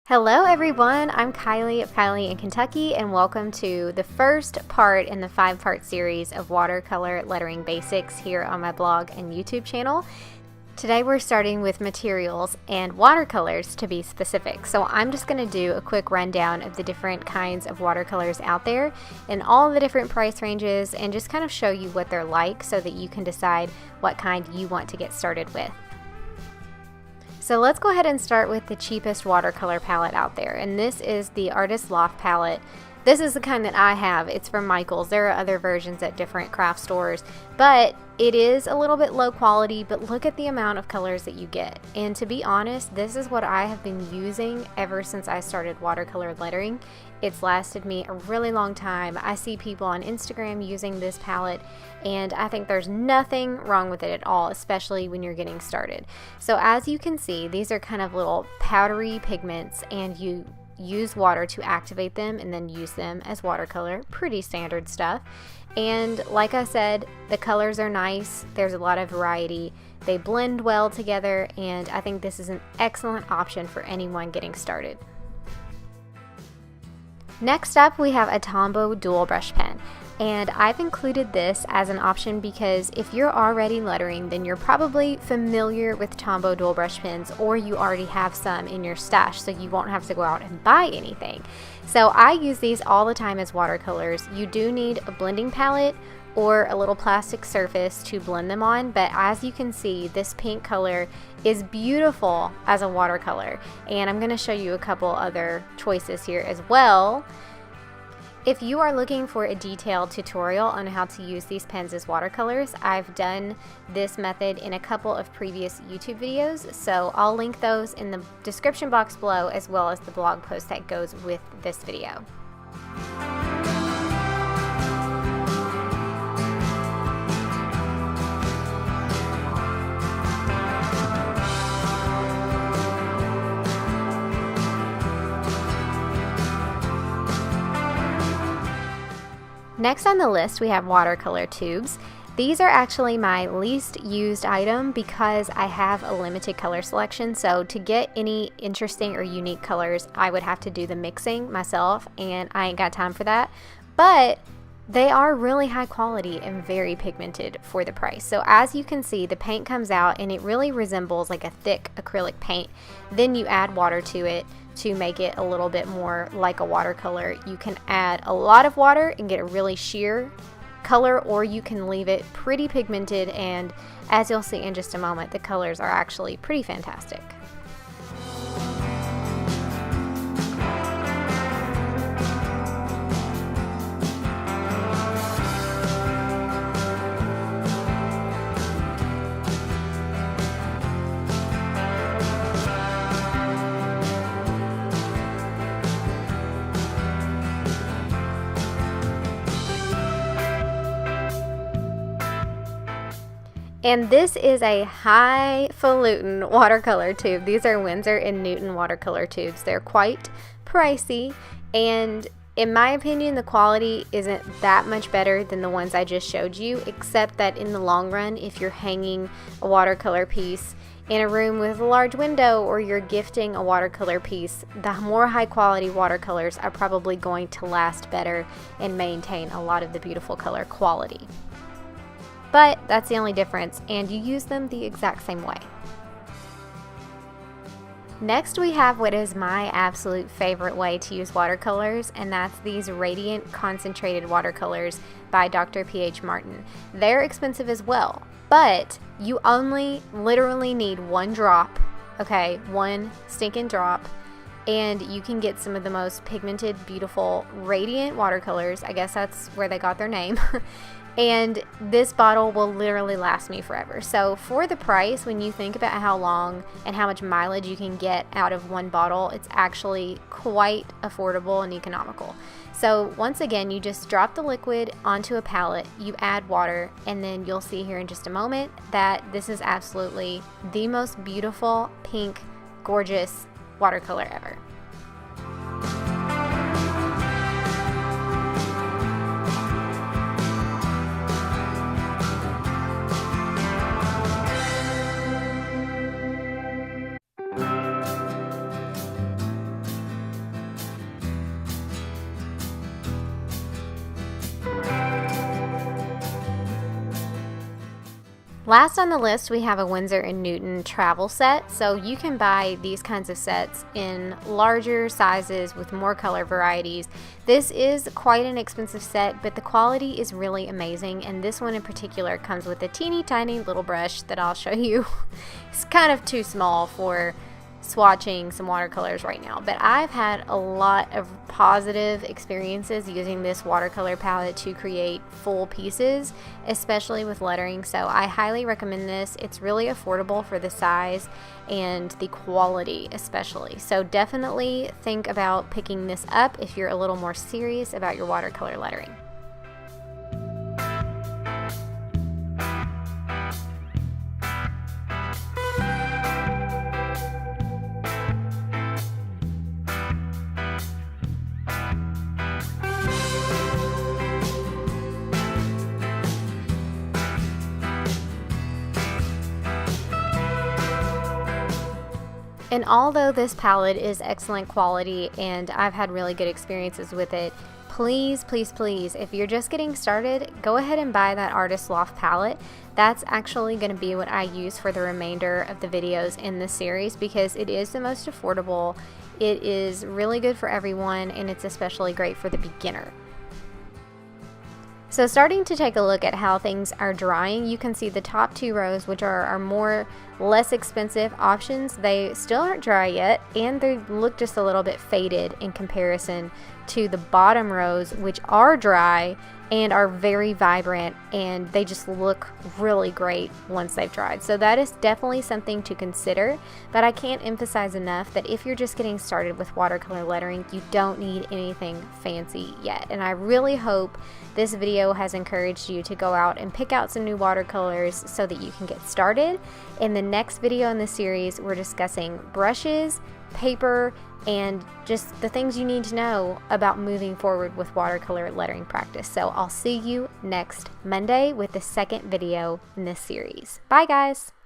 Hello everyone, I'm Kylie of Kiley in Kentucky, and welcome to the first part in the 5-part series of Watercolor Lettering Basics here on my blog and YouTube channel. Today we're starting with materials and watercolors to be specific. So I'm just going to do a quick rundown of the different kinds of watercolors out there and all the different price ranges, and just kind of show you what they're like so that you can decide what kind you want to get started with. So let's go ahead and start with the cheapest watercolor palette out there, and this is the Artist Loft palette. This is the kind that I have. It's from Michaels. There are other versions at different craft stores, but it is a little bit low quality, but look at the amount of colors that you get. And to be honest, this is what I have been using ever since I started watercolor lettering. It's lasted me a really long time. I see people on Instagram using this palette, and I think there's nothing wrong with it at all, especially when you're getting started. So as you can see, these are kind of little powdery pigments, and you use water to activate them and then use them as watercolor. Pretty standard stuff. And like I said, the colors are nice. There's a lot of variety. They blend well together, and I think this is an excellent option for anyone getting started. Next up, we have a Tombow dual brush pen, and I've included this as an option because if you're already lettering, then you're probably familiar with Tombow dual brush pens, or you already have some in your stash, so you won't have to go out and buy anything. So I use these all the time as watercolors. You do need a blending palette or a little plastic surface to blend them on, but as you can see, this pink color is beautiful as a watercolor, and I'm going to show you a couple other choices here as well. If you are looking for a detailed tutorial on how to use these pens as watercolors, I've done this method in a couple of previous YouTube videos, so I'll link those in the description box below, as well as the blog post that goes with this video. Next on the list, we have watercolor tubes. These are actually my least used item because I have a limited color selection. So to get any interesting or unique colors, I would have to do the mixing myself, and I ain't got time for that. But they are really high quality and very pigmented for the price. So as you can see, the paint comes out and it really resembles like a thick acrylic paint. Then you add water to it to make it a little bit more like a watercolor. You can add a lot of water and get a really sheer color, or you can leave it pretty pigmented, and as you'll see in just a moment, the colors are actually pretty fantastic. And this is a highfalutin watercolor tube. These are Winsor & Newton watercolor tubes. They're quite pricey, and in my opinion, the quality isn't that much better than the ones I just showed you, except that in the long run, if you're hanging a watercolor piece in a room with a large window, or you're gifting a watercolor piece, the more high quality watercolors are probably going to last better and maintain a lot of the beautiful color quality. But that's the only difference, and you use them the exact same way. Next, we have what is my absolute favorite way to use watercolors, and that's these Radiant Concentrated Watercolors by Dr. P.H. Martin. They're expensive as well, but you only literally need one drop, okay, one stinking drop, and you can get some of the most pigmented, beautiful, radiant watercolors. I guess that's where they got their name. And this bottle will literally last me forever. So for the price, when you think about how long and how much mileage you can get out of one bottle, it's actually quite affordable and economical. So once again, you just drop the liquid onto a palette, you add water, and then you'll see here in just a moment that this is absolutely the most beautiful, pink, gorgeous watercolor ever. Last on the list, we have a Winsor & Newton travel set. So you can buy these kinds of sets in larger sizes with more color varieties. This is quite an expensive set, but the quality is really amazing, and this one in particular comes with a teeny tiny little brush that I'll show you. It's kind of too small for swatching some watercolors right now, but I've had a lot of positive experiences using this watercolor palette to create full pieces, especially with lettering, so I highly recommend this. It's really affordable for the size and the quality especially, so definitely think about picking this up if you're a little more serious about your watercolor lettering. And although this palette is excellent quality and I've had really good experiences with it, please, please, please, if you're just getting started, go ahead and buy that Artist Loft palette. That's actually going to be what I use for the remainder of the videos in this series because it is the most affordable, it is really good for everyone, and it's especially great for the beginner. So starting to take a look at how things are drying, you can see the top two rows, which are our less expensive options. They still aren't dry yet, and they look just a little bit faded in comparison to the bottom rows, which are dry and are very vibrant, and they just look really great once they've dried. So that is definitely something to consider, but I can't emphasize enough that if you're just getting started with watercolor lettering, you don't need anything fancy yet. And I really hope this video has encouraged you to go out and pick out some new watercolors so that you can get started. In the next video in the series, we're discussing brushes, paper, and just the things you need to know about moving forward with watercolor lettering practice. So I'll see you next Monday with the second video in this series. Bye guys!